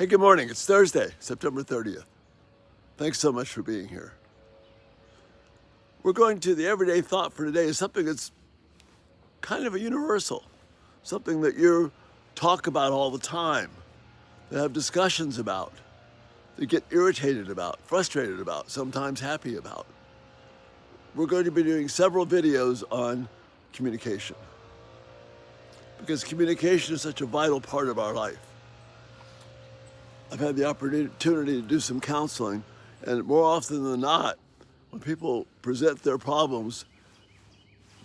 Hey, good morning. It's Thursday, September 30th. Thanks so much for being here. We're going to the everyday thought for today is something that's kind of a universal, something that you talk about all the time, that have discussions about, that get irritated about, frustrated about, sometimes happy about. We're going to be doing several videos on communication because communication is such a vital part of our life. I've had the opportunity to do some counseling, and more often than not, when people present their problems,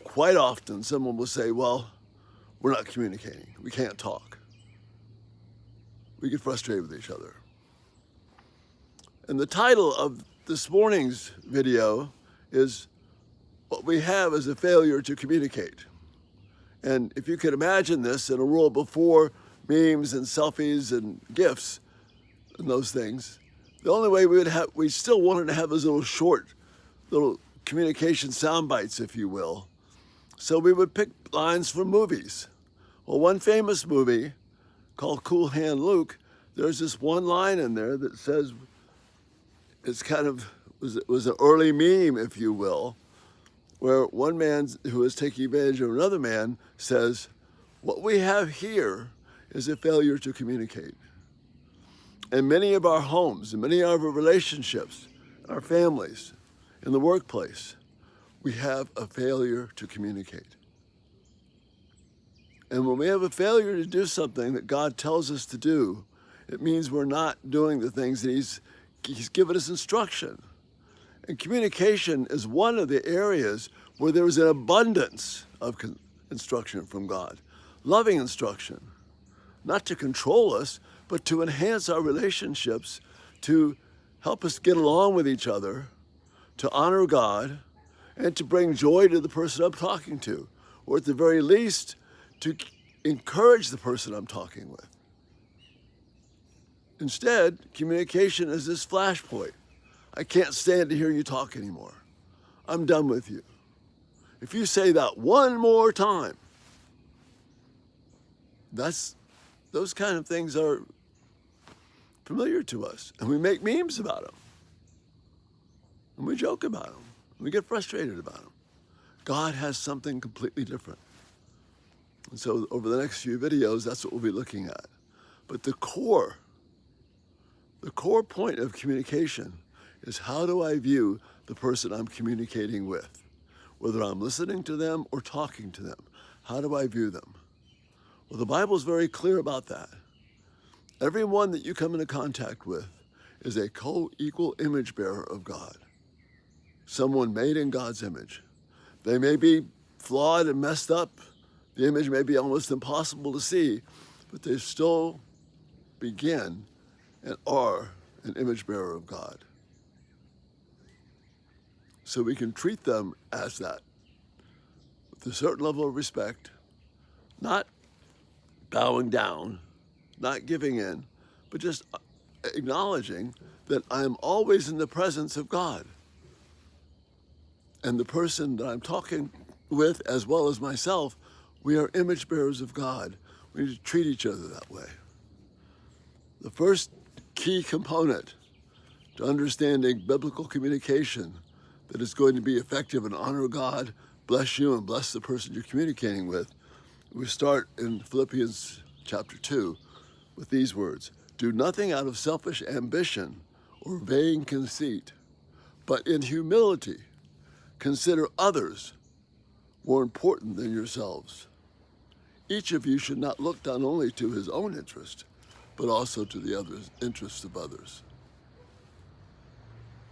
quite often someone will say, well, we're not communicating. We can't talk. We get frustrated with each other. And the title of this morning's video is What We Have is a Failure to Communicate. And if you could imagine this in a world before memes and selfies and GIFs and those things, the only way we still wanted to have those little communication sound bites, if you will. So we would pick lines from movies. Well, one famous movie called Cool Hand Luke, there's this one line in there that says, was an early meme, if you will, where one man who is taking advantage of another man says, what we have here is a failure to communicate. In many of our homes, in many of our relationships, our families, in the workplace, we have a failure to communicate. And when we have a failure to do something that God tells us to do, it means we're not doing the things that He's given us instruction. And communication is one of the areas where there is an abundance of instruction from God. Loving instruction, not to control us, but to enhance our relationships, to help us get along with each other, to honor God, and to bring joy to the person I'm talking to, or at the very least, to encourage the person I'm talking with. Instead, communication is this flashpoint. I can't stand to hear you talk anymore. I'm done with you. If you say that one more time, those kind of things are familiar to us, and we make memes about them, and we joke about them, and we get frustrated about them. God has something completely different. And so over the next few videos, that's what we'll be looking at. But the core point of communication is, how do I view the person I'm communicating with? Whether I'm listening to them or talking to them, how do I view them? Well, the Bible is very clear about that. Everyone that you come into contact with is a co-equal image bearer of God. Someone made in God's image. They may be flawed and messed up. The image may be almost impossible to see, but they still begin and are an image bearer of God. So we can treat them as that, with a certain level of respect, not bowing down, not giving in, but just acknowledging that I am always in the presence of God. And the person that I'm talking with, as well as myself, we are image bearers of God. We need to treat each other that way. The first key component to understanding biblical communication that is going to be effective and honor God, bless you, and bless the person you're communicating with, we start in Philippians chapter 2 with these words: do nothing out of selfish ambition or vain conceit, but in humility consider others more important than yourselves. Each of you should not look not only to his own interest, but also to the interests of others.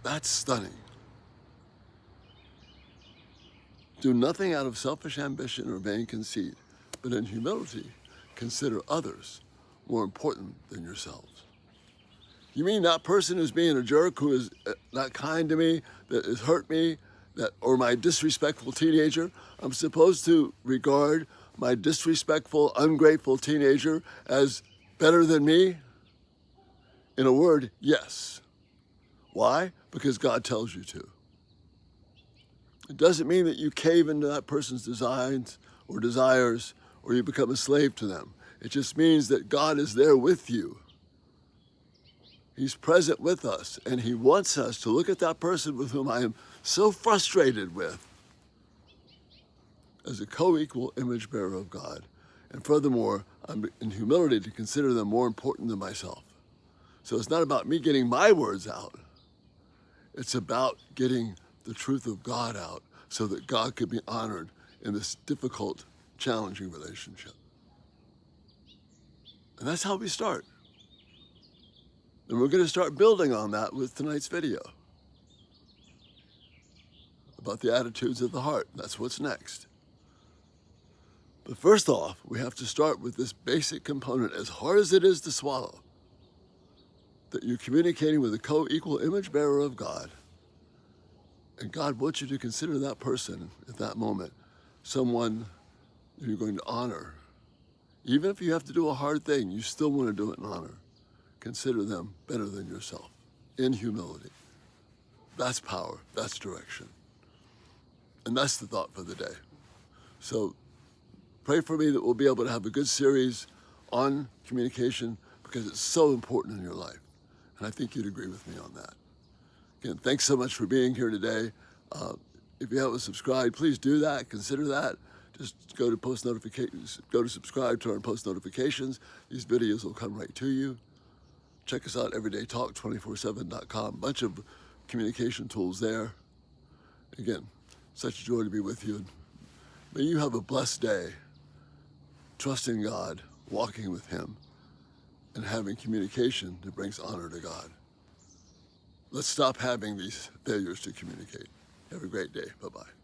That's stunning. Do nothing out of selfish ambition or vain conceit, but in humility consider others more important than yourselves. You mean that person who's being a jerk, who is not kind to me, that has hurt me, or my disrespectful teenager? I'm supposed to regard my disrespectful, ungrateful teenager as better than me? In a word, yes. Why? Because God tells you to. It doesn't mean that you cave into that person's designs or desires, or you become a slave to them. It just means that God is there with you He's present with us, and he wants us to look at that person with whom I am so frustrated with as a co-equal image bearer of God. And furthermore, I'm in humility to consider them more important than myself. So it's not about me getting my words out. It's about getting the truth of God out so that God could be honored in this difficult, challenging relationship. And that's how we start. And we're going to start building on that with tonight's video about the attitudes of the heart. That's what's next. But first off, we have to start with this basic component, as hard as it is to swallow, that you're communicating with a co-equal image bearer of God. And God wants you to consider that person at that moment someone you're going to honor. Even if you have to do a hard thing, you still want to do it in honor. Consider them better than yourself, in humility. That's power, that's direction. And that's the thought for the day. So pray for me that we'll be able to have a good series on communication, because it's so important in your life. And I think you'd agree with me on that. Again, thanks so much for being here today. If you haven't subscribed, please do that, consider that. Just go to post notifications, go to subscribe to our post notifications. These videos will come right to you. Check us out, everydaytalk247.com. Bunch of communication tools there. Again, such a joy to be with you. May you have a blessed day, trusting God, walking with him, and having communication that brings honor to God. Let's stop having these failures to communicate. Have a great day. Bye-bye.